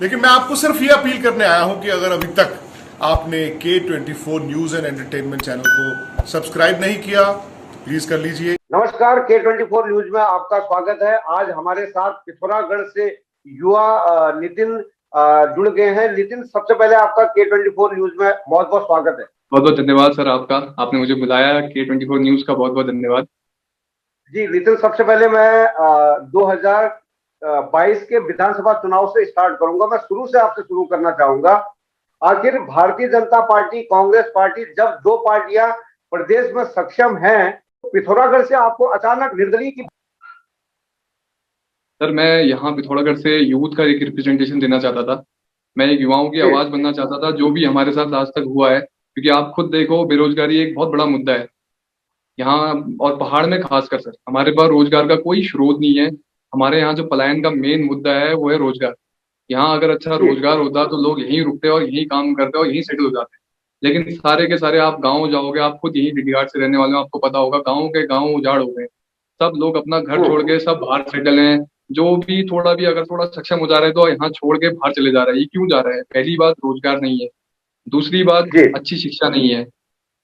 लेकिन मैं आपको सिर्फ ये अपील करने आया हूं कि अगर अभी तक आपने K24 news and entertainment channel को सब्सक्राइब नहीं किया तो प्लीज कर लीजिए। नमस्कार, K24 न्यूज में आपका स्वागत है। आज हमारे साथ पिथौरागढ़ से युवा नितिन जुड़ गए हैं। नितिन, सबसे पहले आपका K24 न्यूज में बहुत बहुत स्वागत है। बहुत बहुत धन्यवाद सर, आपका आपने मुझे बुलाया। K24 न्यूज का बहुत बहुत धन्यवाद। जी नितिन, सबसे पहले मैं 2022 के विधानसभा चुनाव से स्टार्ट करूंगा। मैं शुरू से आपसे शुरू करना चाहूंगा। आखिर भारतीय जनता पार्टी, कांग्रेस पार्टी, जब दो पार्टियां प्रदेश में सक्षम हैं, तो पिथौरागढ़ से आपको अचानक निर्दलीय की। सर, मैं यहाँ पिथौरागढ़ से यूथ का एक रिप्रेजेंटेशन देना चाहता था। मैं एक युवाओं की आवाज बनना चाहता था, जो भी हमारे साथ आज तक हुआ है। क्योंकि आप खुद देखो, बेरोजगारी एक बहुत बड़ा मुद्दा है यहाँ, और पहाड़ में खासकर सर हमारे पास रोजगार का कोई स्रोत नहीं है। हमारे यहाँ जो पलायन का मेन मुद्दा है वो है रोजगार। यहाँ अगर अच्छा रोजगार होता तो लोग यहीं रुकते और यहीं काम करते और यहीं सेटल हो जाते। लेकिन सारे के सारे आप गाँव जाओगे, आप खुद यहीं डिडियाट से रहने वाले हो, आपको पता होगा गाँव के गाँव उजाड़ हो गए। सब लोग अपना घर छोड़ के सब बाहर सेटल हैं। जो भी थोड़ा भी अगर थोड़ा सक्षम हो जा रहे हैं तो यहाँ छोड़ के बाहर चले जा रहे हैं। ये क्यों जा रहे हैं? पहली बात, रोजगार नहीं है। दूसरी बात, अच्छी शिक्षा नहीं है।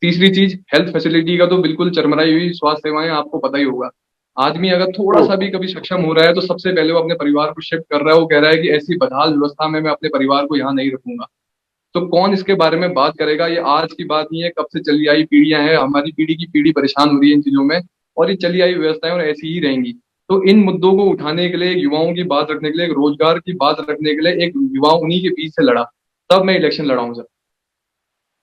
तीसरी चीज, हेल्थ फैसिलिटी का तो बिल्कुल चरमराई हुई स्वास्थ्य सेवाएं, आपको पता ही होगा। आदमी अगर थोड़ा सा भी कभी सक्षम हो रहा है तो सबसे पहले वो अपने परिवार को शिफ्ट कर रहा है। वो कह रहा है कि ऐसी बदहाल व्यवस्था में मैं अपने परिवार को यहाँ नहीं रखूंगा। तो कौन इसके बारे में बात करेगा? ये आज की बात नहीं है, कब से चली आई पीढ़ियां हैं। हमारी पीढ़ी की पीढ़ी परेशान हो रही है इन चीजों में, और ये चली आई व्यवस्थाएं और ऐसी ही रहेंगी। तो इन मुद्दों को उठाने के लिए, युवाओं की बात रखने के लिए, एक रोजगार की बात रखने के लिए, एक युवा उन्हीं के बीच से लड़ा, तब मैं इलेक्शन लड़ा हूं सर।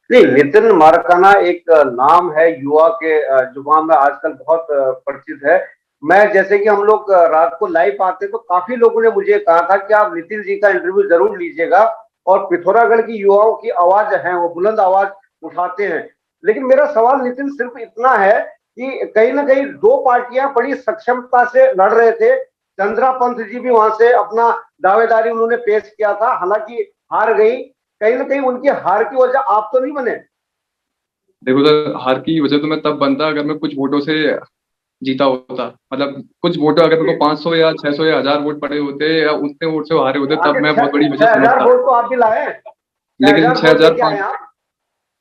नहीं, नितिन मारकाना एक नाम है, युवा के जुबान में आजकल बहुत परिचित है। मैं, जैसे कि हम लोग रात को लाइव आते तो काफी लोगों ने मुझे कहा था कि आप नितिन जी का इंटरव्यू जरूर लीजिएगा, और पिथौरागढ़ की युवाओं की आवाज है, वो बुलंद आवाज उठाते हैं। लेकिन मेरा सवाल नितिन सिर्फ इतना है कि कहीं ना कहीं दो पार्टियां बड़ी सक्षमता से लड़ रहे थे। चंद्रा पंत जी भी वहां से अपना दावेदारी उन्होंने पेश किया था, हालांकि हार गई। कहीं ना कहीं उनकी हार की वजह आप तो नहीं बने? देखो सर, हार की वजह तो मैं तब बनता अगर मैं कुछ वोटों से जीता होता। मतलब कुछ वोट, अगर मेरे को 500 या 600 या 1000 वोट पड़े होते या उतने वोट से वो हारे होते, तब मैं बहुत बड़ी वजह 6,000 समझता। वोट तो आप भी लाए। लेकिन 6,000 वोट लेके आए आप।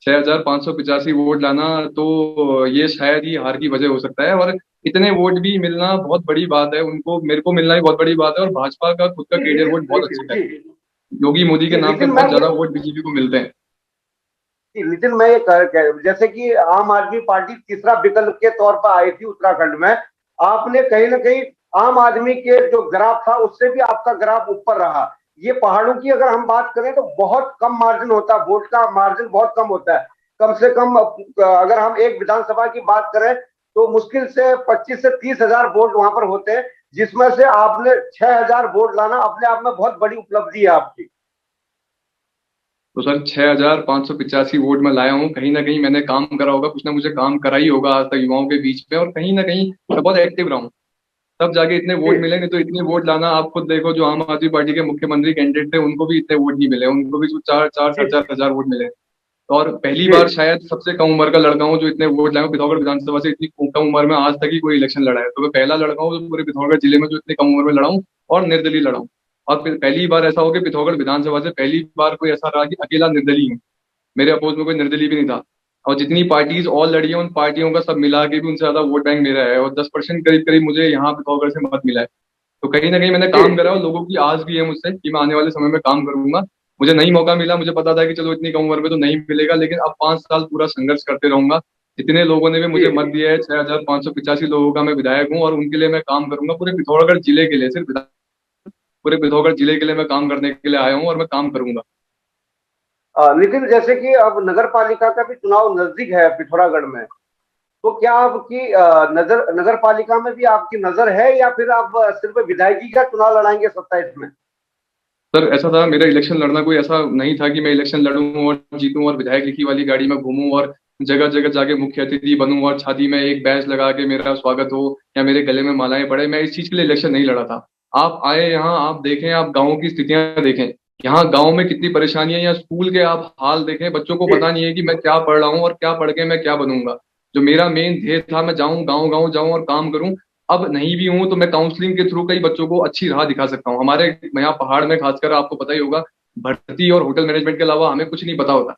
6,585 वोट लाना तो ये शायद ही हार की वजह हो सकता है। और इतने वोट भी मिलना बहुत बड़ी बात है उनको, मेरे को मिलना भी बहुत बड़ी बात है। और भाजपा का खुद का कैरियर वोट बहुत अच्छा है। योगी मोदी के नाम पे लेकिन बहुत ज्यादा वोट बीजेपी को मिलते हैं। नितिन, मैं ये जैसे कि आम आदमी पार्टी तीसरा विकल्प के तौर पर आई थी उत्तराखंड में, आपने कहीं ना कहीं आम आदमी के जो ग्राफ था उससे भी आपका ग्राफ ऊपर रहा। ये पहाड़ों की अगर हम बात करें तो बहुत कम मार्जिन होता है, वोट का मार्जिन बहुत कम होता है। कम से कम अगर हम एक विधानसभा की बात करें तो मुश्किल से 25 से 30,000 वोट वहां पर होते हैं, जिसमें से आपने 6,000 वोट लाना अपने आप में बहुत बड़ी उपलब्धि है आपकी। तो सर, 6,585 वोट में लाया हूँ। कहीं ना कहीं मैंने काम करा होगा, कुछ ना मुझे काम करा ही होगा आज तक युवाओं के बीच में, और कहीं ना कहीं मैं बहुत एक्टिव रहा हूँ, तब जाके इतने वोट मिले। नहीं तो इतने वोट लाना, आप खुद देखो, जो आम आदमी पार्टी के मुख्यमंत्री कैंडिडेट थे उनको भी इतने वोट नहीं मिले, उनको भी कुछ 4-4 साढ़े 4 हजार वोट मिले। और पहली बार शायद सबसे कम उम्र का लड़का हूँ जो इतने वोट लाया हूँ पिथौरागढ़ विधानसभा से। इतनी कम उम्र में आज तक ही कोई इलेक्शन लड़ा है तो मैं पहला लड़का हूँ जो पूरे पिथौरागढ़ जिले में जो इतनी कम उम्र में लड़ा हूँ, और निर्दलीय लड़ा हूँ। और फिर पहली बार ऐसा हो कि पिथौरागढ़ विधानसभा से पहली बार कोई ऐसा रहा कि अकेला निर्दलीय हूँ। मेरे अपोज में कोई निर्दलीय भी नहीं था। और जितनी पार्टीज और लड़ी हैं, उन पार्टियों का सब मिला के भी उनसे ज्यादा वोट बैंक मेरा है, और 10% करीब करीब मुझे यहाँ पिथौरागढ़ से मत मिला है। तो कहीं ना कहीं मैंने काम करा, और लोगों की आस भी है मुझसे कि मैं आने वाले समय में काम करूंगा। मुझे नहीं मौका मिला, मुझे पता था कि चलो इतनी कम उम्र में तो नहीं मिलेगा, लेकिन अब 5 साल पूरा संघर्ष करते रहूंगा। जितने लोगों ने भी मुझे मत दिया है, 6,585 लोगों का मैं विधायक हूँ, और उनके लिए मैं काम करूंगा। पूरे पिथौरागढ़ जिले के लिए, सिर्फ पूरे पिथौरागढ़ जिले के लिए मैं काम करने के लिए आया हूँ, और मैं काम करूंगा। नितिन, जैसे कि अब नगर पालिका का भी चुनाव नजदीक है पिथौरागढ़ में, तो क्या आपकी नगर पालिका में भी आपकी नजर है, या फिर आप सिर्फ विधायकी का चुनाव लड़ाएंगे 27 में? सर, ऐसा था, मेरा इलेक्शन लड़ना कोई ऐसा नहीं था कि मैं इलेक्शन लड़ूं और जीतूं और विधायक लिखी वाली गाड़ी में घूमूं और जगह जगह जाके मुख्य अतिथि बनूं और छाती में एक बैच लगा के मेरा स्वागत हो या मेरे गले में मालाएं पड़े। मैं इस चीज के लिए इलेक्शन नहीं लड़ा था। आप आए यहाँ, आप देखें, आप गाँव की स्थितियां देखें, यहाँ गाँव में कितनी परेशानियां, या स्कूल के आप हाल देखें। बच्चों को पता नहीं है कि मैं क्या पढ़ रहा हूँ और क्या पढ़ के मैं क्या बनूंगा। जो मेरा मेन ध्येय था, मैं जाऊं गाँव गाँव जाऊं और काम करूं। अब नहीं भी हूं तो मैं काउंसलिंग के थ्रू कई बच्चों को अच्छी राह दिखा सकता हूँ। हमारे यहाँ पहाड़ में खासकर आपको पता ही होगा, भर्ती और होटल मैनेजमेंट के अलावा हमें कुछ नहीं पता होता।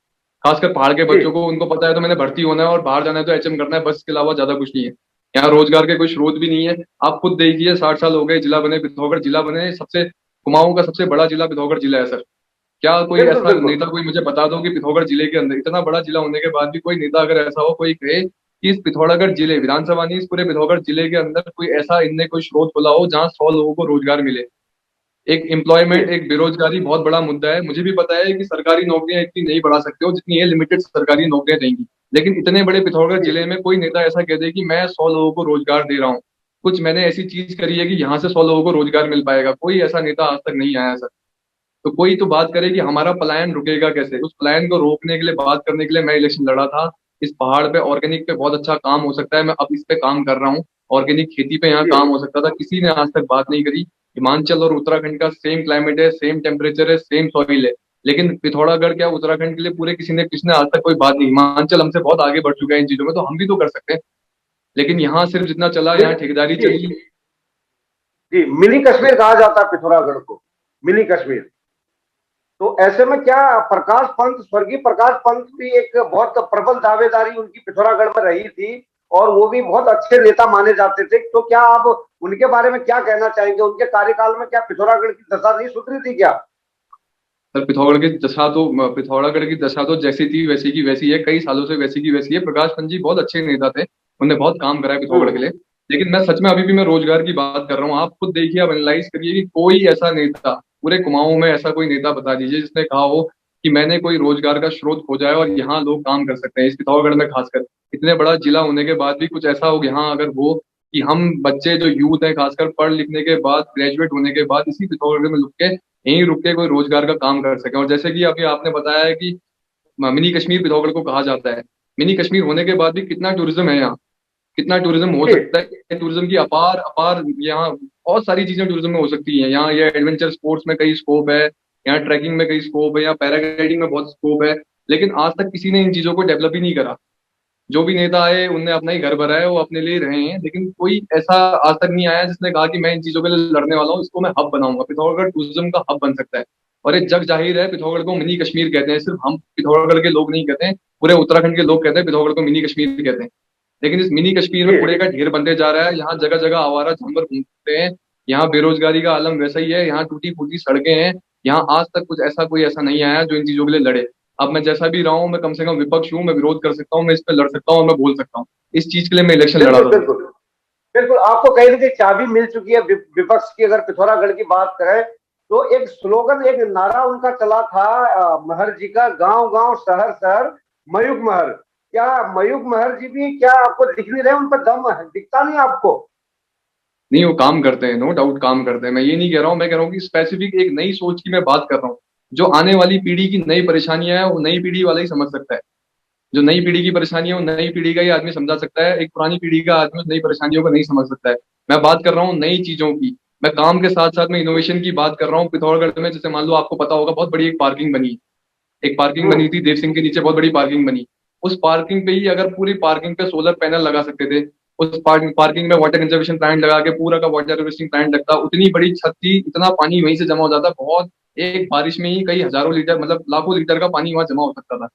खासकर पहाड़ के जी बच्चों को, उनको पता है तो मैंने भर्ती होना है और बाहर जाना है तो एचएम करना है, बस के अलावा ज्यादा कुछ नहीं है। यहाँ रोजगार के कोई स्रोत भी नहीं है। आप खुद देखिए, 60 साल हो गए जिला बने, पिथौरागढ़ जिला बने, सबसे कुमाऊं का सबसे बड़ा जिला पिथौरागढ़ जिला है सर। क्या कोई बिल्कुल ऐसा बिल्कुल। नेता, कोई मुझे बता दो कि पिथौरागढ़ जिले के अंदर इतना बड़ा जिला होने के बाद भी कोई नेता अगर ऐसा हो, कोई कहे कि इस पिथौरागढ़ जिले, विधानसभा नहीं, इस पूरे पिथौरागढ़ जिले के अंदर कोई ऐसा इनने कोई स्रोत खोला हो जहाँ 100 लोगों को रोजगार मिले। एक जी एम्प्लॉयमेंट, एक बेरोजगारी बहुत बड़ा मुद्दा है। मुझे भी पता है कि सरकारी नौकरियां इतनी नहीं बढ़ा सकते हो जितनी ये लिमिटेड सरकारी नौकरियां देंगी, लेकिन इतने बड़े पिथौरागढ़ जी जिले में कोई नेता ऐसा कह दे कि मैं 100 लोगों को रोजगार दे रहा हूँ, कुछ मैंने ऐसी चीज करी है कि यहाँ से 100 लोगों को रोजगार मिल पाएगा, कोई ऐसा नेता आज तक नहीं आया सर। तो कोई तो बात करे कि हमारा पलायन रुकेगा कैसे, उस पलायन को रोकने के लिए, बात करने के लिए मैं इलेक्शन लड़ा था। इस पहाड़ पे ऑर्गेनिक पे बहुत अच्छा काम हो सकता है, मैं अब इस पे काम कर रहा हूँ। ऑर्गेनिक खेती पे यहाँ जी काम हो सकता था, किसी ने आज तक बात नहीं करी। हिमाचल और उत्तराखंड का सेम क्लाइमेट है, सेम टेम्परेचर है, सेम सॉइल है, लेकिन पिथौरागढ़ क्या, उत्तराखंड के लिए पूरे किसी ने आज तक कोई बात नहीं। हिमाचल हमसे बहुत आगे बढ़ चुका है इन चीजों में, तो हम भी तो कर सकते हैं। लेकिन यहाँ सिर्फ जितना चला, जी यहाँ ठेकेदारी जी चली। जी, मिनी कश्मीर कहा जाता है पिथौरागढ़ को, मिनी कश्मीर। तो ऐसे में क्या प्रकाश पंत, स्वर्गीय प्रकाश पंत भी एक बहुत प्रबल दावेदारी उनकी पिथौरागढ़ में रही थी और वो भी बहुत अच्छे नेता माने जाते थे। तो क्या आप उनके बारे में क्या कहना चाहेंगे? उनके कार्यकाल में क्या पिथौरागढ़ की दशा नहीं सुधरी थी क्या? सर पिथौरागढ़ की दशा तो जैसी थी वैसी की वैसी है, कई सालों से वैसी की वैसी है। प्रकाश पंत जी बहुत अच्छे नेता थे, उन्होंने बहुत काम करा है पिथौरागढ़ के हम्म। लिए। लेकिन मैं सच में अभी भी मैं रोजगार की बात कर रहा हूँ। आप खुद देखिए, आप एनालाइज करिए कि कोई ऐसा नेता, पूरे कुमाऊं में ऐसा कोई नेता बता दीजिए जिसने कहा हो कि मैंने कोई रोजगार का स्रोत खोजा है और यहाँ लोग काम कर सकते हैं। इस पिथौरागढ़ में खासकर इतने बड़ा जिला होने के बाद भी कुछ ऐसा हो यहाँ अगर हो कि हम बच्चे जो यूथ है, खासकर पढ़ लिखने के बाद, ग्रेजुएट होने के बाद इसी पिथौरागढ़ में यहीं रुक के कोई रोजगार का काम कर सके। और जैसे कि अभी आपने बताया है कि मिनी कश्मीर पिथौरागढ़ को कहा जाता है, मिनी कश्मीर होने के बाद भी कितना टूरिज्म है यहाँ, कितना टूरिज्म हो जी सकता है। टूरिज्म की अपार अपार यहाँ बहुत सारी चीजें टूरिज्म में हो सकती हैं। यहाँ ये एडवेंचर स्पोर्ट्स में कई स्कोप है, यहाँ ट्रैकिंग में कई स्कोप है, यहाँ पैराग्लाइडिंग में बहुत स्कोप है। लेकिन आज तक किसी ने इन चीजों को डेवलप ही नहीं करा। जो भी नेता आए उनने अपना ही घर भरा है, वो अपने लिए रहे हैं, लेकिन कोई ऐसा आज तक नहीं आया जिसने कहा कि मैं इन चीजों के लिए लड़ने वाला हूँ, इसको मैं हब बनाऊंगा। पिथौरागढ़ टूरिज्म का हब बन सकता है। और ये जग जाहिर है, पिथौरागढ़ को मिनी कश्मीर कहते हैं। सिर्फ हम पिथौरागढ़ के लोग नहीं कहते हैं, पूरे उत्तराखंड के लोग कहते हैं पिथौरागढ़ को मिनी कश्मीर कहते हैं। लेकिन इस मिनी कश्मीर जी में कूड़े का ढेर बनते जा रहा है। यहाँ जगह जगह आवारा जानवर घूमते हैं। यहाँ बेरोजगारी का आलम वैसा ही है। यहाँ टूटी फूटी सड़कें हैं। यहाँ आज तक कुछ ऐसा कोई ऐसा नहीं आया जो इन चीजों के लिए लड़े। अब मैं जैसा भी रहा हूँ, मैं कम से कम विपक्ष हूँ, मैं विरोध कर सकता हूँ, मैं इस पे लड़ सकता हूँ और मैं बोल सकता हूँ। इस चीज के लिए मैं इलेक्शन लड़ा बिल्कुल था सर। बिल्कुल। बिल्कुल, आपको कहीं ना कहीं चाबी मिल चुकी है विपक्ष की। अगर पिथौरागढ़ की बात करें तो एक स्लोगन, एक नारा उनका चला था महर जी का, गांव गांव शहर शहर मयूख महर। क्या मयूख महर जी भी क्या आपको दिख नहीं रहे? उन पर दम है, दिखता नहीं आपको? नहीं, वो काम करते हैं, नो डाउट काम करते हैं। मैं ये नहीं कह रहा हूँ, मैं कह रहा हूँ कि स्पेसिफिक एक नई सोच की मैं बात कर रहा हूँ। जो आने वाली पीढ़ी की नई परेशानियां है वो नई पीढ़ी वाला ही समझ सकता है। जो नई पीढ़ी की परेशानी है वो नई पीढ़ी का ही आदमी समझा सकता है। एक पुरानी पीढ़ी का आदमी उस नई परेशानियों को नहीं समझ सकता है। मैं बात कर रहा हूँ नई चीजों की। मैं काम के साथ साथ में इनोवेशन की बात कर रहा हूँ। पिथौरागढ़ में जैसे मान लो, आपको पता होगा, बहुत बड़ी एक पार्किंग बनी। एक पार्किंग बनी थी देव सिंह के नीचे, बहुत बड़ी पार्किंग बनी। उस पार्किंग पे ही अगर पूरी पार्किंग पे सोलर पैनल लगा सकते थे, उस पार्किंग में वाटर कंजर्वेशन प्लांट लगा के पूरा का वाटर हार्वेस्टिंग प्लांट लगता, उतनी बड़ी छत थी, इतना पानी वहीं से जमा हो जाता, बहुत एक बारिश में ही कई हजारों लीटर, मतलब लाखों लीटर का पानी वहां जमा हो सकता था।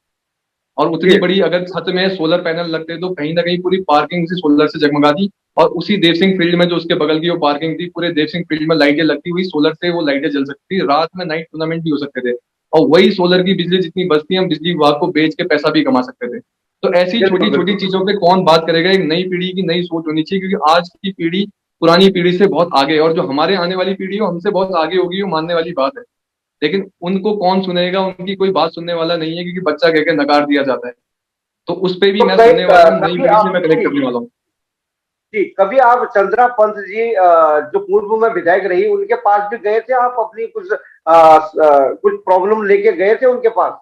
और जी उतनी बड़ी अगर छत में सोलर पैनल लगते तो कहीं ना कहीं पूरी पार्किंग उसी सोलर से जगमगा दी। और उसी देव सिंह फील्ड में जो उसके बगल की वो पार्किंग थी, पूरे देव सिंह फील्ड में लाइटें लगती हुई, सोलर से वो लाइटें जल सकती थी, रात में नाइट टूर्नामेंट भी हो सकते थे। और वही सोलर की बिजली जितनी बचती, हम बिजली विभाग को बेच के पैसा भी कमा सकते थे। तो ऐसी बिल्कुल छोटी छोटी बिल्कुल। चीजों पे कौन बात करेगा? एक नई पीढ़ी की नई सोच होनी चाहिए, क्योंकि आज की पीढ़ी पुरानी पीढ़ी से बहुत आगे है, और जो हमारे आने वाली पीढ़ी है वो हमसे बहुत आगे होगी, वो मानने वाली बात है। लेकिन उनको कौन सुनेगा? उनकी कोई बात सुनने वाला नहीं है, क्योंकि बच्चा कह के नकार दिया जाता है। तो उस पे भी तो मैं सुनने वाला हूँ, नई कभी पीढ़ी से आप मैं कनेक्ट करने वाला हूँ। जी, कभी आप चंद्रा पंत जी जो पूर्व में विधायक रही, उनके पास भी गए थे आप? अपनी कुछ प्रॉब्लम लेके गए थे उनके पास?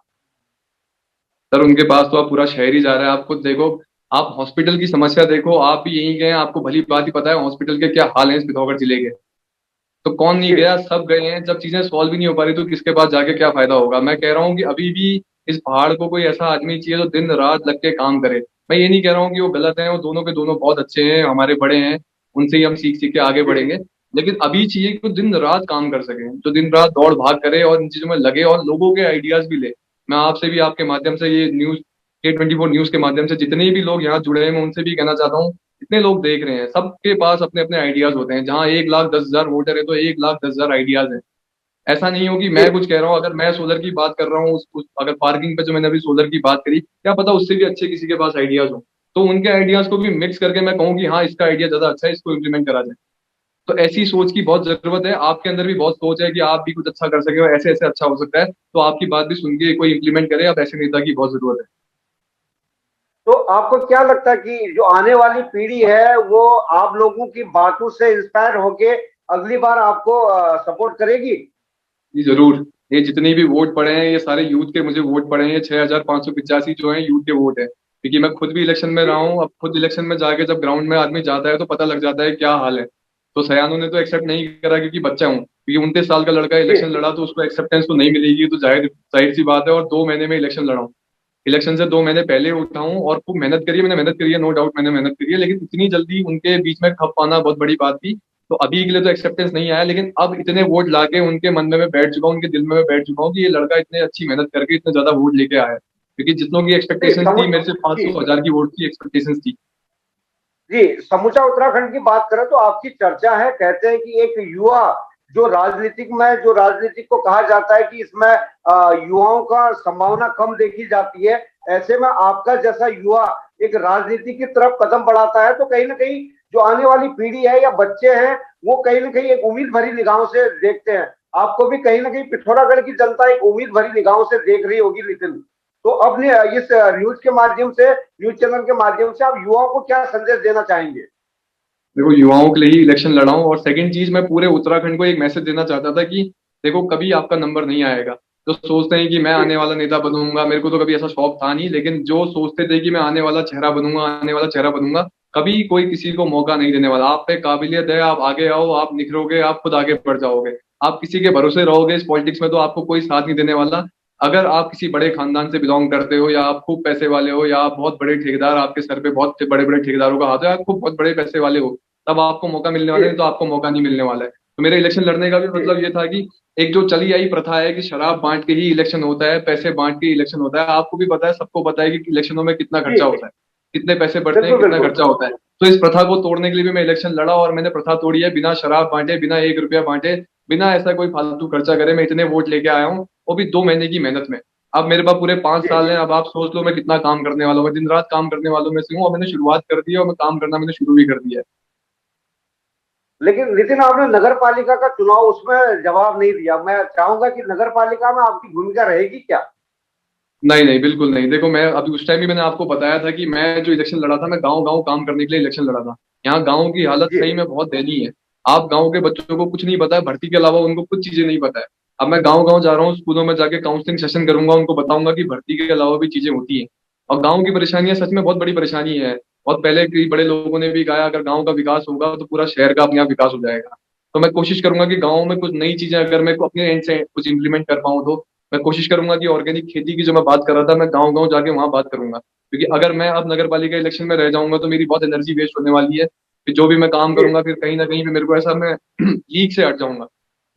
सर उनके पास तो आप पूरा शहर ही जा रहा है। आप खुद देखो, आप हॉस्पिटल की समस्या देखो, आप भी यहीं गए हैं, आपको भली बात ही पता है हॉस्पिटल के क्या हाल है इस पिथौरागढ़ जिले के। तो कौन नहीं जी गया? सब गए हैं। जब चीजें सॉल्व ही नहीं हो पा रही तो किसके पास जाके क्या फायदा होगा? मैं कह रहा हूँ कि अभी भी इस पहाड़ को कोई ऐसा आदमी चाहिए जो दिन रात लग के काम करे। मैं ये नहीं कह रहा हूँ कि वो गलत है, वो दोनों के दोनों बहुत अच्छे हैं, हमारे बड़े हैं, उनसे ही हम सीख सीख के आगे बढ़ेंगे। लेकिन अभी चाहिए कि वो दिन रात काम कर सके, जो दिन रात दौड़ भाग करे और इन चीजों में लगे और लोगों के आइडियाज भी ले। मैं आपसे भी आपके माध्यम से ये न्यूज K24 न्यूज के माध्यम से जितने भी लोग यहाँ जुड़े हैं मैं उनसे भी कहना चाहता हूँ, इतने लोग देख रहे हैं, सबके पास अपने अपने आइडियाज होते हैं। जहाँ 1,10,000 वोटर है तो 1,10,000 आइडियाज है। ऐसा नहीं हो कि मैं कुछ कह रहा हूँ, अगर मैं सोलर की बात कर रहा हूँ अगर पार्किंग पे जो मैंने अभी सोलर की बात करी, क्या पता उससे भी अच्छे किसी के पास आइडियाज हो, तो उनके आइडियाज को भी मिक्स करके मैं कहूँ कि हाँ इसका आइडिया ज्यादा अच्छा है, इसको इम्प्लीमेंट करा जाए। तो ऐसी सोच की बहुत जरूरत है। आपके अंदर भी बहुत सोच है कि आप भी कुछ अच्छा कर सके और ऐसे ऐसे अच्छा हो सकता है, तो आपकी बात भी सुन के कोई इंप्लीमेंट करे। अब ऐसे नेता की बहुत जरूरत है। तो आपको क्या लगता है कि जो आने वाली पीढ़ी है वो आप लोगों की बातों से इंस्पायर होके अगली बार आपको सपोर्ट करेगी? जी जरूर। ये जितने भी वोट पड़े हैं ये सारे यूथ के मुझे वोट पड़े हैं। ये 6,585 जो है यूथ के वोट है, क्योंकि मैं खुद भी इलेक्शन में रहा हूँ। अब खुद इलेक्शन में जाके जब ग्राउंड में आदमी जाता है तो पता लग जाता है क्या हाल है। तो सयानों ने तो एक्सेप्ट नहीं करा क्योंकि बच्चा हूँ, क्योंकि 29 साल का लड़का इलेक्शन लड़ा तो उसको एक्सेप्टेंस तो नहीं मिलेगी, तो जाहिर जाहिर सी बात है। और 2 महीने में इलेक्शन लड़ा हूँ, इलेक्शन से 2 महीने पहले उठा हूँ और खूब मेहनत करी है। मैंने मेहनत करी है, नो डाउट मैंने मेहनत करी है, लेकिन इतनी जल्दी उनके बीच में खप पाना बहुत बड़ी बात थी। तो अभी के लिए तो एक्सेप्टेंस नहीं आया, लेकिन अब इतने वोट लाके उनके मन में मैं बैठ चुका हूँ, उनके दिल में मैं बैठ चुका हूँ कि ये लड़का इतने अच्छी मेहनत करके इतने ज्यादा वोट लेके आया है। क्योंकि जितनों की नहीं एक्सपेक्टेशंस समझ थी, मेरे से पाँच जी सौ हजार की वोट की एक्सपेक्टेशंस थी। जी, समूचा उत्तराखंड की बात करें तो आपकी चर्चा है, कहते हैं कि एक युवा जो राजनीतिक को कहा जाता है कि इसमें युवाओं का संभावना कम देखी जाती है, ऐसे में आपका जैसा युवा एक राजनीति की तरफ कदम बढ़ाता है तो कहीं ना कहीं जो आने वाली पीढ़ी है या बच्चे हैं वो कहीं ना कहीं एक उम्मीद भरी निगाहों से देखते हैं। आपको भी कहीं ना कहीं पिथौरागढ़ की जनता एक उम्मीद भरी निगाहों से देख रही होगी नितिन। तो अब इस न्यूज के माध्यम से, न्यूज चैनल के माध्यम से आप युवाओं को क्या संदेश देना चाहेंगे? देखो युवाओं के लिए ही इलेक्शन लड़ा हूँ। और सेकंड चीज, मैं पूरे उत्तराखंड को एक मैसेज देना चाहता था कि देखो कभी आपका नंबर नहीं आएगा। जो सोचते हैं कि मैं जी आने वाला नेता बनूंगा, मेरे को तो कभी ऐसा शौक था नहीं, लेकिन जो सोचते थे कि मैं आने वाला चेहरा बनूंगा, आने वाला चेहरा बनूंगा, कभी कोई किसी को मौका नहीं देने वाला। आप पे काबिलियत है, आप आगे आओ, आप निखरोगे, आप खुद आगे बढ़ जाओगे। आप किसी के भरोसे रहोगे इस पॉलिटिक्स में तो आपको कोई साथ नहीं देने वाला। अगर आप किसी बड़े खानदान से बिलोंग करते हो, या आप खूब पैसे वाले हो, या आप बहुत बड़े ठेकेदार, आपके सर पे बहुत बड़े बड़े ठेकेदारों का हाथ है, आप खूब बहुत बड़े पैसे वाले हो, तब आपको मौका मिलने वाला है, नहीं तो आपको मौका नहीं मिलने वाला है। तो मेरे इलेक्शन लड़ने का भी जी मतलब ये था कि एक जो चली आई प्रथा है कि शराब बांट के ही इलेक्शन होता है, पैसे बांट के इलेक्शन होता है, आपको भी पता है, सबको पता है कि इलेक्शनों में कितना जी खर्चा होता है, कितने पैसे बढ़ते हैं, बिल्कुल कितना बिल्कुल। खर्चा होता है। तो इस प्रथा को तोड़ने के लिए भी मैं इलेक्शन लड़ा, और मैंने प्रथा तोड़ी है। बिना शराब बांटे, बिना 1 रुपया बांटे, बिना ऐसा कोई फालतू खर्चा करे मैं इतने वोट लेके आया हूँ, वो भी 2 महीने की मेहनत में। अब मेरे पास पूरे 5 साल हैं। अब आप सोच लो मैं कितना काम करने वाला हूँ। मैं दिन रात काम करने वालों में से हूँ, और मैंने शुरुआत कर दी है, और मैं काम करना मैंने शुरू भी कर दिया है। लेकिन नितिन आपने नगर पालिका का चुनाव उसमें जवाब नहीं दिया। मैं चाहूंगा कि नगर पालिका में आपकी भूमिका रहेगी क्या? नहीं नहीं, बिल्कुल नहीं। देखो मैं अभी उस टाइम भी मैंने आपको बताया था कि मैं जो इलेक्शन लड़ा था, मैं गांव गांव काम करने के लिए इलेक्शन लड़ा था। यहाँ गांव की हालत जी सही में बहुत दयनीय है। आप गांव के बच्चों को कुछ नहीं पता है, भर्ती के अलावा उनको कुछ चीजें नहीं पता है। अब मैं गांव गांव जा रहा हूँ, स्कूलों में जाके काउंसलिंग सेशन करूंगा, उनको बताऊंगा कि भर्ती के अलावा भी चीजें होती हैं। और गाँव की परेशानियां सच में बहुत बड़ी परेशानी है। और पहले कई बड़े लोगों ने भी कहा अगर गाँव का विकास होगा तो पूरा शहर का अपने आप विकास हो जाएगा। तो मैं कोशिश करूंगा कि गाँव में कुछ नई चीजें अगर मैं अपने एंड से कुछ इंप्लीमेंट कर पाऊँ, तो मैं कोशिश करूंगा कि ऑर्गेनिक खेती की जो मैं बात कर रहा था, मैं गांव गांव जाके वहां बात करूंगा। क्योंकि अगर मैं अब नगर पालिका इलेक्शन में रह जाऊंगा तो मेरी बहुत एनर्जी वेस्ट होने वाली है। फिर जो भी मैं काम जी करूंगा, फिर कहीं ना कहीं पे मेरे को ऐसा मैं लीग से हट जाऊंगा।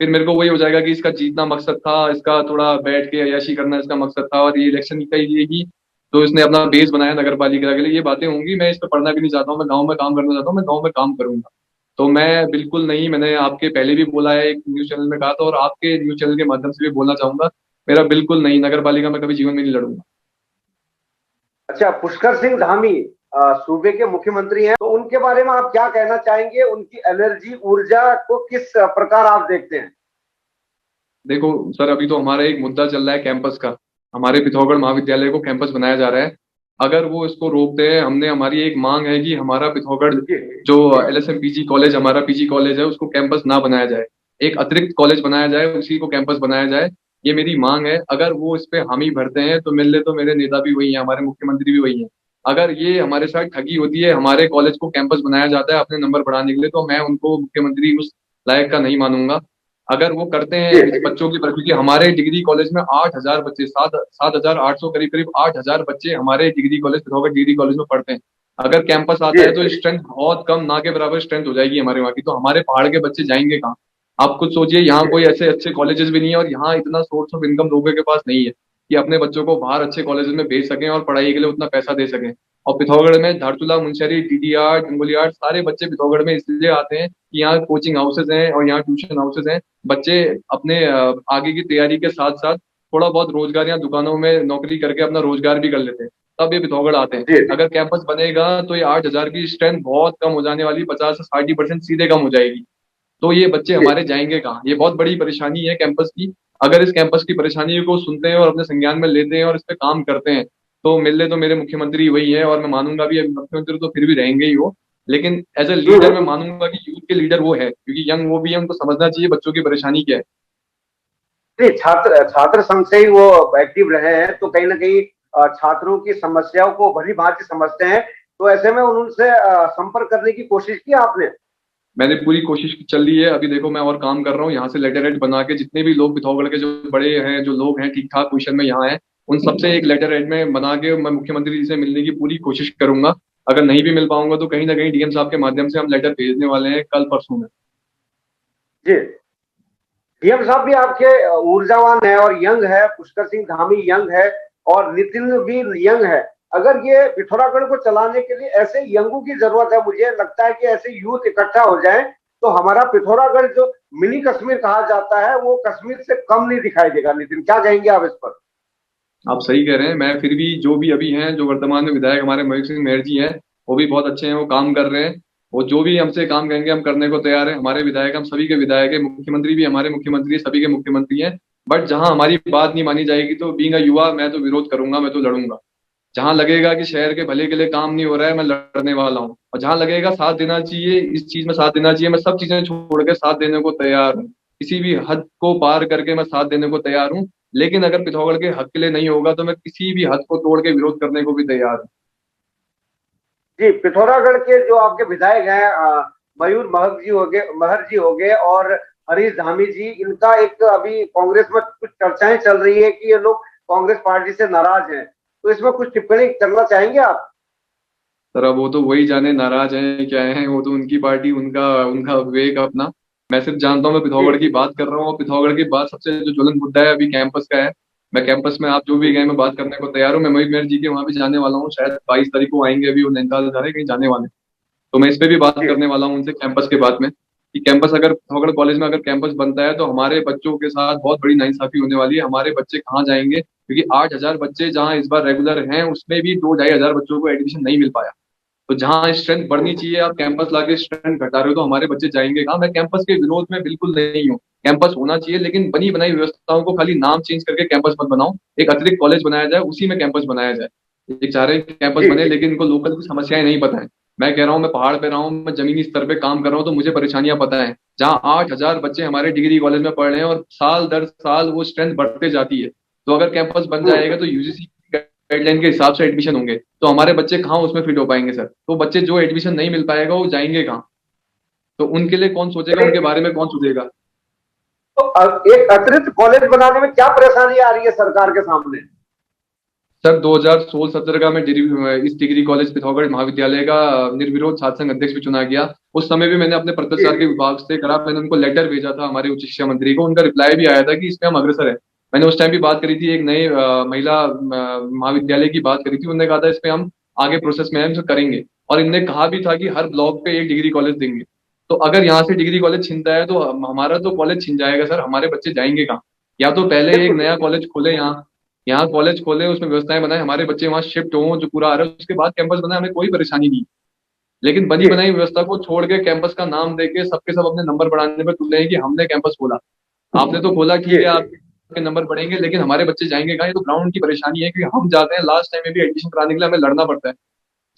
फिर मेरे को वही हो जाएगा कि इसका जीतना मकसद था, इसका थोड़ा बैठ के अय्याशी करना इसका मकसद था, और ये इलेक्शन का ही की तो इसने अपना बेस बनाया नगर पालिका के लिए। ये बातें होंगी, मैं इस पर पढ़ना भी नहीं चाहता हूँ। मैं गाँव में काम करना चाहता हूँ, मैं गाँव में काम करूंगा। तो मैं बिल्कुल नहीं, मैंने आपके पहले भी बोला है, एक न्यूज चैनल में कहा था, और आपके न्यूज चैनल के माध्यम से भी बोलना चाहूंगा, मेरा बिल्कुल नहीं, नगर पालिका में कभी जीवन में नहीं लड़ूंगा। अच्छा, पुष्कर सिंह धामी सूबे के मुख्यमंत्री हैं, तो उनके बारे में आप क्या कहना चाहेंगे? उनकी एनर्जी, ऊर्जा को किस प्रकार आप देखते हैं? देखो सर, अभी तो हमारा एक मुद्दा चल रहा है कैंपस का। हमारे पिथौरागढ़ महाविद्यालय को कैंपस बनाया जा रहा है। अगर वो इसको रोकते हैं, हमने हमारी एक मांग है कि हमारा पिथौरागढ़ जी जो LSM पीजी कॉलेज, हमारा पीजी कॉलेज है, उसको कैंपस ना बनाया जाए, एक अतिरिक्त कॉलेज बनाया जाए, उसी को कैंपस बनाया जाए। ये मेरी मांग है। अगर वो इस पे हामी भरते हैं तो मिल ले, तो मेरे नेता भी वही है, हमारे मुख्यमंत्री भी वही है। अगर ये हमारे साथ ठगी होती है, हमारे कॉलेज को कैंपस बनाया जाता है अपने नंबर बढ़ाने के लिए, तो मैं उनको मुख्यमंत्री उस लायक का नहीं मानूंगा। अगर वो करते जी हैं बच्चों की भर्ती, क्योंकि हमारे डिग्री कॉलेज में 8,000 बच्चे, 7,800 करीब करीब 8,000 बच्चे हमारे degree college, Pithoragarh degree college में पढ़ते हैं। अगर कैंपस आता है तो स्ट्रेंथ बहुत कम, ना के बराबर स्ट्रेंथ हो जाएगी हमारे वहाँ की। तो हमारे पहाड़ के बच्चे जाएंगे कहाँ? आप खुद सोचिए, यहाँ कोई ऐसे अच्छे कॉलेजेस भी नहीं है और यहाँ इतना सोर्स ऑफ इनकम लोगों के पास नहीं है कि अपने बच्चों को बाहर अच्छे कॉलेजेस में भेज सकें और पढ़ाई के लिए उतना पैसा दे सकें। और पिथौरागढ़ में धारचूला, मुंशियारी, डीडीआर, डुंगुलियार सारे बच्चे पिथौरागढ़ में इसलिए आते हैं कि यहाँ कोचिंग हाउसेज हैं और यहाँ ट्यूशन हाउसेज हैं। बच्चे अपने आगे की तैयारी के साथ साथ थोड़ा बहुत रोजगार या दुकानों में नौकरी करके अपना रोजगार भी कर लेते हैं, तब ये पिथौरागढ़ आते हैं। जी अगर कैंपस बनेगा तो ये 8,000 की स्ट्रेंथ बहुत कम हो जाने वाली, 50 से 60% सीधे कम हो जाएगी। तो ये बच्चे जी हमारे जाएंगे कहाँ? ये बहुत बड़ी परेशानी है कैंपस की। अगर इस कैंपस की परेशानी को सुनते हैं और अपने संज्ञान में लेते हैं और इस पे काम करते हैं, तो मिलने तो मेरे मुख्यमंत्री वही है और मैं मानूंगा भी मुख्यमंत्री तो फिर भी रहेंगे ही वो, लेकिन एज ए लीडर मैं मानूंगा कि यूथ के लीडर वो है, क्योंकि यंग वो भी है, उनको समझना चाहिए बच्चों की परेशानी क्या है। नहीं, छात्र छात्र संघ से ही वो एक्टिव रहे हैं, तो कहीं ना कहीं छात्रों की समस्याओं को भली भांति समझते हैं। तो ऐसे में उनसे संपर्क करने की कोशिश की आपने? मैंने पूरी कोशिश चल रही है। अभी देखो मैं और काम कर रहा हूँ यहाँ से लेटर हेड बना के, जितने भी लोग पिथौरागढ़ के जो बड़े हैं, जो लोग हैं ठीक ठाक पोजीशन में यहाँ हैं, उन सबसे एक लेटर हेड में बना के मैं मुख्यमंत्री जी से मिलने की पूरी कोशिश करूंगा। अगर नहीं भी मिल पाऊंगा तो कहीं ना कहीं डीएम साहब के माध्यम से हम लेटर भेजने वाले हैं कल परसों में। जी, डीएम साहब भी आपके ऊर्जावान है और यंग है, पुष्कर सिंह धामी यंग है और नितिन भी यंग है। अगर ये पिथौरागढ़ को चलाने के लिए ऐसे यंगों की जरूरत है, मुझे लगता है कि ऐसे यूथ इकट्ठा हो जाए तो हमारा पिथौरागढ़ जो मिनी कश्मीर कहा जाता है वो कश्मीर से कम नहीं दिखाई देगा। नितिन, क्या कहेंगे आप इस पर? आप सही कह रहे हैं। मैं फिर भी जो भी अभी हैं, जो वर्तमान में विधायक हमारे मयूख सिंह मेहर जी हैं, वो भी बहुत अच्छे हैं, वो काम कर रहे हैं। वो जो भी हमसे काम कहेंगे हम करने को तैयार हैं। हमारे विधायक हम सभी के विधायक हैं, मुख्यमंत्री भी हमारे मुख्यमंत्री है, सभी के मुख्यमंत्री हैं। बट जहां हमारी बात नहीं मानी जाएगी तो बीइंग अ युवा मैं तो विरोध करूंगा, मैं तो लड़ूंगा। जहां लगेगा कि शहर के भले के लिए काम नहीं हो रहा है, मैं लड़ने वाला हूँ। और जहां लगेगा साथ देना चाहिए, इस चीज में साथ देना चाहिए, मैं सब चीजें छोड़ के साथ देने को तैयार हूँ। किसी भी हद को पार करके मैं साथ देने को तैयार हूँ। लेकिन अगर पिथौरागढ़ के हक के लिए नहीं होगा तो मैं किसी भी हद को तोड़ के विरोध करने को भी तैयार हूँ। जी, पिथौरागढ़ के जो आपके विधायक हैं मयूर महर जी हो गए और हरीश धामी जी, इनका एक अभी कांग्रेस में कुछ चर्चाएं चल रही है कि ये लोग कांग्रेस पार्टी से नाराज हैं, तो इसमें कुछ टिप्पणी करना चाहेंगे आप? सर अब वो तो वही जाने नाराज हैं क्या हैं, वो तो उनकी पार्टी, उनका उनका विवेक अपना। मैं सिर्फ जानता हूँ मैं जी पिथौरागढ़ की बात कर रहा हूँ और पिथौरागढ़ की बात सबसे जो ज्वलंत मुद्दा है अभी कैंपस का है। मैं कैंपस में आप जो भी गए मैं बात करने को तैयार हूँ। मैं मयूर मेहर जी के वहां भी जाने वाला हूँ, शायद 22 तारीख को आएंगे, अभी वो नैनीताल जा रहे हैं, कहीं जाने वाले हैं। तो मैं इस पे भी बात जी करने वाला हूँ उनसे कैंपस के बात में, कि कैंपस अगर पिथौरागढ़ कॉलेज में अगर कैंपस बनता है तो हमारे बच्चों के साथ बहुत बड़ी नाइंसाफी होने वाली है। हमारे बच्चे कहाँ जाएंगे? क्योंकि 8,000 बच्चे जहाँ इस बार रेगुलर हैं उसमें भी 2-2,500 बच्चों को एडमिशन नहीं मिल पाया। तो जहाँ स्ट्रेंथ बढ़नी चाहिए आप कैंपस लाके स्ट्रेंथ घटा रहे हो, तो हमारे बच्चे जाएंगे कहाँ? मैं कैंपस के विरोध में बिल्कुल नहीं हूँ। कैंपस होना चाहिए, लेकिन बनी बनाई व्यवस्थाओं को खाली नाम चेंज करके कैंपस मत बनाओ। एक अतिरिक्त कॉलेज बनाया जाए, उसी में कैंपस बनाया जाए। एक चाह रहे कैंपस जी बने जी लेकिन इनको लोकल की समस्याएं नहीं पता है। मैं कह रहा हूँ मैं पहाड़ पे रहा हूँ, मैं जमीनी स्तर पे काम कर रहा हूँ, तो मुझे परेशानियां पता है। जहाँ 8,000 बच्चे हमारे डिग्री कॉलेज में पढ़ रहे हैं और साल दर साल वो स्ट्रेंथ बढ़ते जाती है। तो अगर कैंपस बन जाएगा तो यूजीसी गाइडलाइन के हिसाब से एडमिशन होंगे, तो हमारे बच्चे कहाँ उसमें फिट हो पाएंगे सर? तो बच्चे जो एडमिशन नहीं मिल पाएगा वो जाएंगे कहाँ? तो उनके लिए कौन सोचेगा, उनके बारे में कौन सोचेगा? तो एक अतिरिक्त कॉलेज बनाने में क्या परेशानी आ रही है सरकार के सामने? सर 2016-17 का मैं इस डिग्री कॉलेज पिथौरागढ़ महाविद्यालय का निर्विरोध छात्र संघ अध्यक्ष भी चुना गया। उस समय भी मैंने अपने जी पत्राचार के विभाग से करा, मैंने उनको लेटर भेजा था हमारे उच्च शिक्षा मंत्री को, उनका रिप्लाई भी आया था कि इसमें हम अग्रसर है। मैंने उस टाइम भी बात करी थी, एक नए महिला महाविद्यालय की बात करी थी, उन्होंने कहा था इस पे हम आगे प्रोसेस में हम इसे करेंगे। और इनने कहा भी था कि हर ब्लॉक पे एक डिग्री कॉलेज देंगे। तो अगर यहाँ से डिग्री कॉलेज छिनता है तो हमारा तो कॉलेज छिन जाएगा सर, हमारे बच्चे जाएंगे कहाँ? या तो पहले एक बिल्कुल। नया कॉलेज खोले, यहाँ यहाँ कॉलेज खोले, उसमें व्यवस्थाएं बनाए, हमारे बच्चे वहां शिफ्ट हों, जो पूरा आ रहा है उसके बाद कैंपस बनाए, हमें कोई परेशानी नहीं। लेकिन बनी जी बनाई व्यवस्था को छोड़ के कैंपस का नाम देके सबके सब अपने नंबर बढ़ाने पर तुले हैं कि हमने कैंपस खोला। आपने तो खोला ठीक जी है, जी आपके नंबर बढ़ेंगे, लेकिन हमारे बच्चे जाएंगे कहाँ? ये तो ग्राउंड की परेशानी है, क्योंकि हम जाते हैं लास्ट टाइम में भी एडमिशन कराने के लिए हमें लड़ना पड़ता है।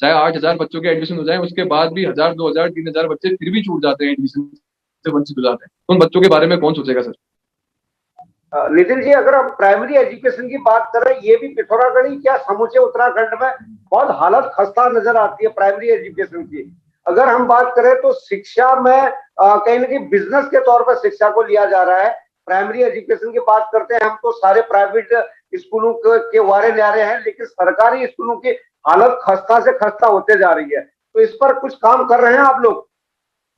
चाहे 8,000 बच्चों के एडमिशन हो जाए, उसके बाद भी 1,000, 2,000, 3,000 बच्चे फिर भी छूट जाते हैं, एडमिशन से वंचित हो जाते हैं। तो उन बच्चों के बारे में कौन सोचेगा सर? नितिन जी, अगर हम प्राइमरी एजुकेशन की बात करें, ये भी पिथौरागढ़ ही क्या समूचे उत्तराखंड में बहुत हालत खस्ता नजर आती है प्राइमरी एजुकेशन की। अगर हम बात करें तो शिक्षा में कहीं ना कहीं बिजनेस के तौर पर शिक्षा को लिया जा रहा है। प्राइमरी एजुकेशन की बात करते हैं हम तो सारे प्राइवेट स्कूलों के वारे न्यारे हैं, लेकिन सरकारी स्कूलों की हालत खस्ता से खस्ता होते जा रही है। तो इस पर कुछ काम कर रहे हैं आप लोग?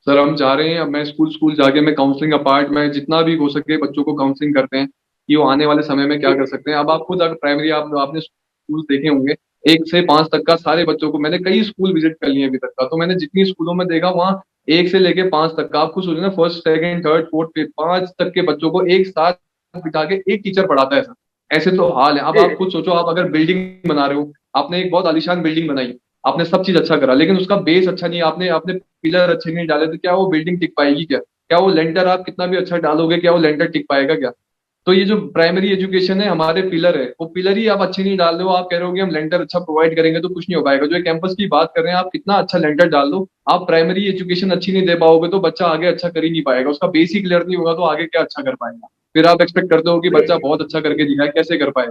सर हम चाह रहे हैं, अब मैं स्कूल स्कूल जाके मैं काउंसलिंग अपार्ट में जितना भी हो सके बच्चों को काउंसलिंग करते हैं कि वो आने वाले समय में क्या कर सकते हैं। अब आप खुद अगर प्राइमरी आपने स्कूल देखे होंगे, 1 से 5 तक का सारे बच्चों को मैंने कई स्कूल विजिट कर लिए अभी तक का, तो मैंने जितनी स्कूलों में देखा वहाँ 1 से लेके 5 तक का, आपको सोचो ना, first second third fourth fifth 5 तक के बच्चों को एक साथ बिठा के एक टीचर पढ़ाता है सर। ऐसे तो हाल है। अब जी आप खुद सोचो, आप अगर बिल्डिंग बना रहे हो, आपने एक बहुत आलीशान बिल्डिंग बनाई, आपने सब चीज अच्छा करा, लेकिन उसका बेस अच्छा नहीं, आपने आपने पिलर अच्छे नहीं डाले, तो क्या वो बिल्डिंग टिक पाएगी क्या? क्या वो लेंटर आप कितना भी अच्छा डालोगे, क्या वो लेंटर टिक पाएगा क्या? तो ये जो प्राइमरी एजुकेशन है, हमारे पिलर है, वो पिलर ही आप अच्छे नहीं डाल रहे हो, आप कह रहे हो कि हम लेंटर अच्छा प्रोवाइड करेंगे, तो कुछ नहीं हो पाएगा। जो कैंपस की बात कर रहे हैं, आप कितना अच्छा लेंटर डाल दो, आप प्राइमरी एजुकेशन अच्छी नहीं दे पाओगे तो बच्चा आगे अच्छा कर ही नहीं पाएगा। उसका बेसिक क्लियर नहीं होगा तो आगे क्या अच्छा कर पाएगा? फिर आप एक्सपेक्ट करते हो कि बच्चा बहुत अच्छा करके दिखाए, कैसे कर पाए?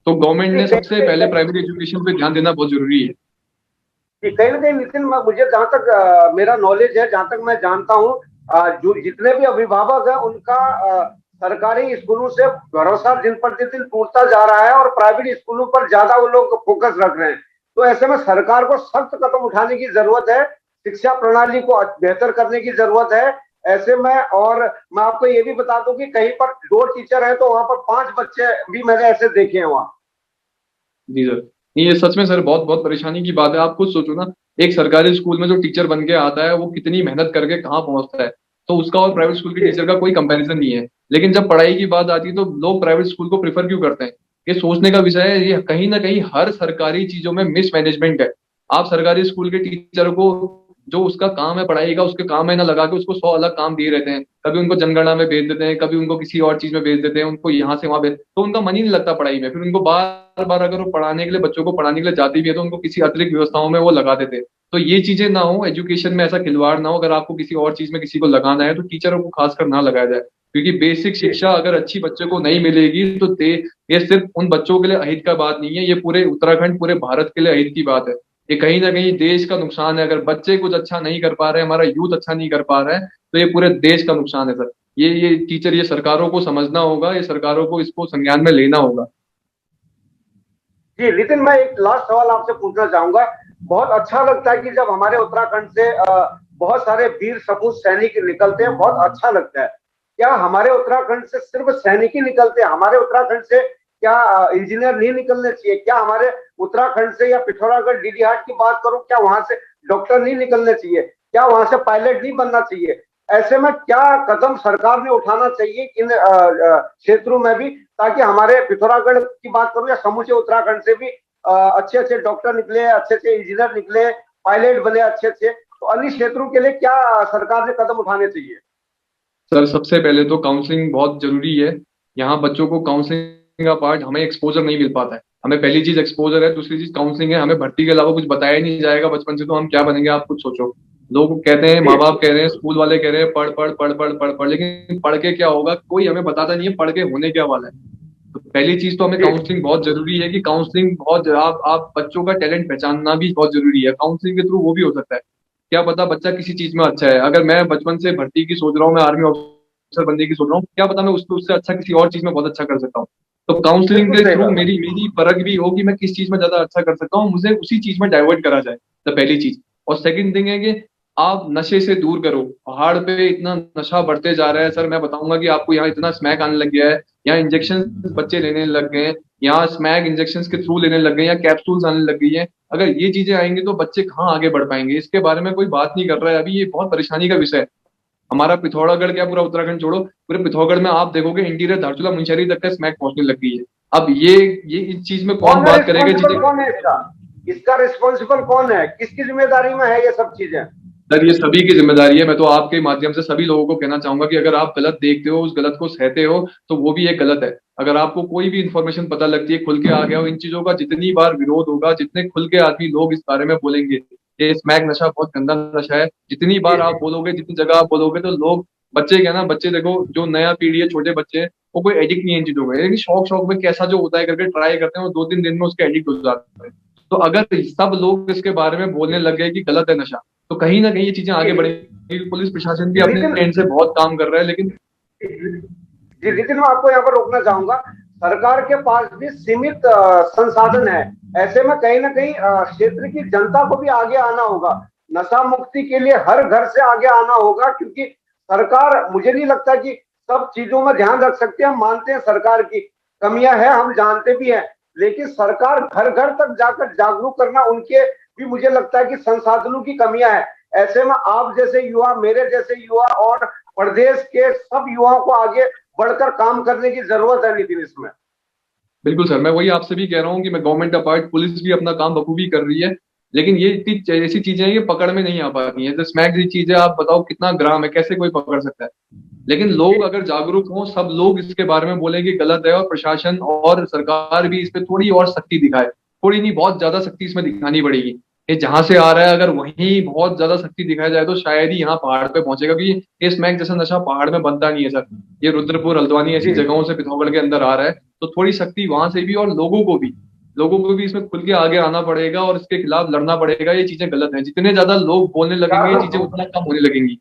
तो गवर्नमेंट जी, ने कहीं सबसे ना पहले कहीं प्राइमरी एजुकेशन पे ध्यान देना बहुत जरूरी है। जी, कहीं ना कहीं नितिन, मुझे जहां तक मेरा नॉलेज है, जहां तक मैं जानता हूँ, जो जितने भी अभिभावक हैं उनका सरकारी स्कूलों से भरोसा दिन प्रतिदिन टूटता जा रहा है और प्राइवेट स्कूलों पर ज्यादा वो लोग फोकस रख रहे हैं। तो ऐसे में सरकार को सख्त कदम उठाने की जरूरत है, शिक्षा प्रणाली को बेहतर करने की जरूरत है ऐसे में। और मैं आपको ये भी बता दूं कि कहीं पर 2 टीचर हैं तो वहां पर 5 बच्चे भी मैंने ऐसे देखे हैं वहां। जी सर, नहीं ये सच में सर बहुत बहुत परेशानी की बात है। आप खुद सोचो ना, एक सरकारी स्कूल में जो टीचर बन के आता है वो कितनी मेहनत करके कहाँ पहुंचता है, तो उसका और प्राइवेट स्कूल के टीचर का कोई कंपैरिजन नहीं है। लेकिन जब पढ़ाई की बात आती है तो लोग प्राइवेट स्कूल को प्रेफर क्यों करते हैं? ये सोचने का विषय है। ये कहीं ना कहीं हर सरकारी चीजों में मिसमैनेजमेंट है। आप सरकारी स्कूल के टीचर को जो उसका काम है पढ़ाई का, उसके काम में ना लगा के उसको 100 अलग काम दिए रहते हैं। कभी उनको जनगणना में भेज देते हैं, कभी उनको किसी और चीज में भेज देते हैं, उनको यहाँ से वहां भेज, तो उनका मन ही नहीं लगता पढ़ाई में। फिर उनको बार बार अगर वो पढ़ाने के लिए, बच्चों को पढ़ाने के लिए जाती भी है, तो उनको किसी अतिरिक्त व्यवस्थाओं में वो लगा देते हैं। तो ये चीजें ना हो, एजुकेशन में ऐसा खिलवाड़ ना हो। अगर आपको किसी और चीज में किसी को लगाना है तो टीचरों को खासकर ना लगाया जाए, क्योंकि बेसिक शिक्षा अगर अच्छी बच्चे को नहीं मिलेगी तो ये सिर्फ उन बच्चों के लिए अहित का बात नहीं है, ये पूरे उत्तराखंड, पूरे भारत के लिए अहित की बात है। ये कहीं ना कहीं देश का नुकसान है। अगर बच्चे कुछ अच्छा नहीं कर पा रहे हैं, हमारा यूथ अच्छा नहीं कर पा रहा है, तो ये पूरे देश का नुकसान है सर। ये टीचर, ये सरकारों को समझना होगा, ये सरकारों को इसको संज्ञान में लेना होगा। जी नितिन, मैं एक लास्ट सवाल आपसे पूछना चाहूंगा। बहुत अच्छा लगता है कि जब हमारे उत्तराखंड से बहुत सारे वीर सपूत सैनिक निकलते हैं, बहुत अच्छा लगता है। क्या हमारे उत्तराखंड से सिर्फ सैनिक ही निकलते हैं? हमारे उत्तराखंड से क्या इंजीनियर नहीं निकलने चाहिए? क्या हमारे उत्तराखंड से, या पिथौरागढ़ डीडीहाट की बात करूं, क्या वहां से डॉक्टर नहीं निकलने चाहिए? क्या वहां से पायलट नहीं बनना चाहिए? ऐसे में क्या कदम सरकार ने उठाना चाहिए इन क्षेत्रों में भी, ताकि हमारे पिथौरागढ़ की बात करूं या समूचे उत्तराखंड से भी अच्छे अच्छे डॉक्टर निकले, अच्छे अच्छे इंजीनियर निकले, पायलट बने अच्छे अच्छे। तो अन्य क्षेत्रों के लिए क्या सरकार ने कदम उठाने चाहिए? सर सबसे पहले तो काउंसलिंग बहुत जरूरी है। यहाँ बच्चों को काउंसलिंग का पार्ट, हमें एक्सपोजर नहीं मिल पाता है। हमें पहली चीज एक्सपोजर है, दूसरी चीज काउंसलिंग है। हमें भर्ती के अलावा कुछ बताया ही नहीं जाएगा बचपन से, तो हम क्या बनेंगे आप खुद सोचो। लोग कहते हैं, माँ बाप कह रहे हैं, स्कूल वाले कह रहे हैं, पढ़ पढ़ पढ़ पढ़ पढ़ पढ़, लेकिन पढ़ के क्या होगा कोई हमें बताता नहीं है, पढ़ के होने क्या वाला है। तो पहली चीज तो हमें जी काउंसलिंग बहुत जरूरी है, कि काउंसलिंग बहुत, आप बच्चों का टैलेंट पहचानना भी बहुत जरूरी है। काउंसलिंग के थ्रू वो भी हो सकता है। क्या पता बच्चा किसी चीज में अच्छा है, अगर मैं बचपन से भर्ती की सोच रहा हूँ, मैं आर्मी ऑफिसर बनने की सोच रहा हूँ, क्या पता मैं उससे अच्छा किसी और चीज में बहुत अच्छा कर सकता हूँ। तो काउंसलिंग बिल्कुल के सही थ्रू बात। मेरी मेरी परख भी हो कि मैं किस चीज में ज्यादा अच्छा कर सकता हूँ, मुझे उसी चीज में डाइवर्ट करा जाए। तो पहली चीज। और सेकंड थिंग है कि आप नशे से दूर करो। पहाड़ पे इतना नशा बढ़ते जा रहा है सर, मैं बताऊंगा कि आपको यहाँ इतना स्मैक आने लग गया है, यहाँ इंजेक्शन बच्चे लेने लग गए हैं, यहाँ स्मैक इंजेक्शन के थ्रू लेने लग गए हैं, या कैप्सूल्स आने लग गई है। अगर ये चीजें आएंगी तो बच्चे कहाँ आगे बढ़ पाएंगे? इसके बारे में कोई बात नहीं कर रहा है अभी, ये बहुत परेशानी का विषय है। हमारा पिथौरागढ़ क्या, पूरा उत्तराखंड छोड़ो, पूरे पिथौरागढ़ में आप देखोगे इंटीरियर धारचूला मुंशियारी तक का स्मैक पहुंचने लग गई है। अब ये इस चीज में कौन कौन है बात करेगा रिस्पॉन्सिबल? चीजें? कौन है इसका? इसका रिस्पॉन्सिबल कौन है? किसकी जिम्मेदारी में है ये सब चीजें? सर ये सभी की जिम्मेदारी है। मैं तो आपके माध्यम से सभी लोगों को कहना चाहूंगा कि अगर आप गलत देखते हो, उस गलत को सहते हो, तो वो भी एक गलत है। अगर आपको कोई भी इंफॉर्मेशन पता लगती है, खुल के आ गया हो, इन चीजों का जितनी बार विरोध होगा, जितने खुल के आदमी लोग इस बारे में बोलेंगे, ये स्मैक नशा बहुत गंदा नशा है, जितनी जी बार आप बोलोगे, जितनी जगह आप बोलोगे, तो लोग, बच्चे क्या ना, बच्चे देखो, जो नया पीढ़ी है, छोटे बच्चे हैं, वो कोई एडिक्ट नहीं है इन चीजों में, लेकिन शौक शौक में कैसा जो होता है करके ट्राई करते हैं, वो 2-3 दिन में उसके एडिक्ट हो जाते हैं। तो अगर सब लोग इसके बारे में बोलने लग गए कि गलत है नशा, तो कहीं ना कहीं ये चीजें आगे जी बढ़ेंगी। पुलिस प्रशासन भी जी अपने नितिन, एंड से बहुत काम कर रहा है, लेकिन जी नितिन, मैं आपको यहाँ पर रोकना चाहूंगा। सरकार के पास भी सीमित संसाधन है। ऐसे में कहीं ना कहीं क्षेत्र की जनता को भी आगे आना होगा, नशा मुक्ति के लिए हर घर से आगे आना होगा, क्योंकि सरकार, मुझे नहीं लगता कि सब चीजों में ध्यान रख सकते हैं। हम मानते हैं सरकार की कमियां हैं, हम जानते भी हैं, लेकिन सरकार घर घर तक जाकर जागरूक करना, उनके भी मुझे लगता है कि संसाधनों की कमियां है। ऐसे में आप जैसे युवा, मेरे जैसे युवा और प्रदेश के सब युवाओं को आगे बढ़कर काम करने की जरूरत है नितिन इसमें। बिल्कुल सर, मैं वही आपसे भी कह रहा हूँ कि मैं गवर्नमेंट अपार्ट पुलिस भी अपना काम बखूबी कर रही है, लेकिन ये इतनी ऐसी चीजें हैं कि पकड़ में नहीं आ पाती हैं। जैसे स्मैक जैसी चीजें, आप बताओ कितना ग्राम है, कैसे कोई पकड़ सकता है। लेकिन लोग अगर जागरूक हों, सब लोग इसके बारे में बोले कि गलत है, और प्रशासन और सरकार भी इस पे थोड़ी और सख्ती दिखाए, थोड़ी नहीं बहुत ज्यादा सख्ती इसमें दिखानी पड़ेगी। ये जहां से आ रहा है, अगर वहीं बहुत ज्यादा सख्ती दिखाया जाए तो शायद ही यहाँ पहाड़ पे पहुंचेगा, क्योंकि ये स्मैक जैसा नशा पहाड़ में बनता नहीं है सर। ये रुद्रपुर, हल्द्वानी ऐसी जगहों से पिथौरागढ़ के अंदर आ रहा है, तो थोड़ी सख्ती वहां से भी, और लोगों को भी इसमें खुल के आगे आना पड़ेगा और इसके खिलाफ लड़ना पड़ेगा। ये चीजें गलत हैं, जितने ज्यादा लोग बोलने लगेंगे ये चीजें उतना कम होने लगेंगी।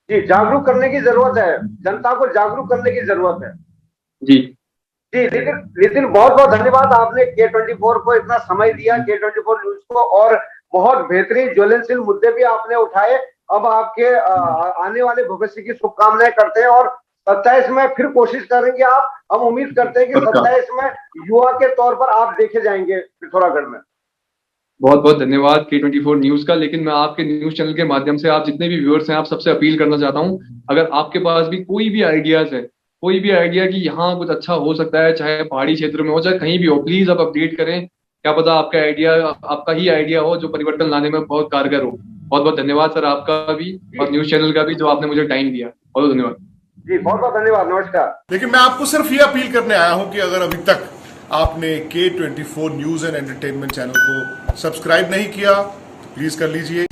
जी, जागरूक करने की जरूरत है, जनता को जागरूक करने की जरूरत है। जी जी, लेकिन नितिन बहुत बहुत धन्यवाद, आपने K24 को इतना समय दिया, K24 न्यूज को, और बहुत बेहतरीन ज्वलनशील मुद्दे भी आपने उठाए। अब आपके आने वाले भविष्य की शुभकामनाएं करते हैं, और 27 में फिर कोशिश करेंगे आप। हम उम्मीद करते हैं कि 27 में युवा के तौर पर आप देखे जाएंगे पिथौरागढ़ में। बहुत बहुत धन्यवाद K24 न्यूज का। लेकिन मैं आपके न्यूज चैनल के माध्यम से आप जितने भी व्यूअर्स हैं, आप सबसे अपील करना चाहता हूं, अगर आपके पास भी कोई भी आइडियाज है, कोई भी आइडिया कि यहाँ कुछ अच्छा हो सकता है, चाहे पहाड़ी क्षेत्र में हो चाहे कहीं भी हो, प्लीज आप अपडेट करें। क्या पता आपका आइडिया, आपका ही आइडिया हो जो परिवर्तन लाने में बहुत कारगर हो। बहुत बहुत धन्यवाद सर आपका भी, और न्यूज चैनल का भी, जो आपने मुझे टाइम दिया। बहुत बहुत धन्यवाद जी, बहुत बहुत धन्यवाद, नमस्कार। लेकिन मैं आपको सिर्फ ये अपील करने आया हूं कि अगर अभी तक आपने K24 news and entertainment channel को सब्सक्राइब नहीं किया तो प्लीज कर लीजिए।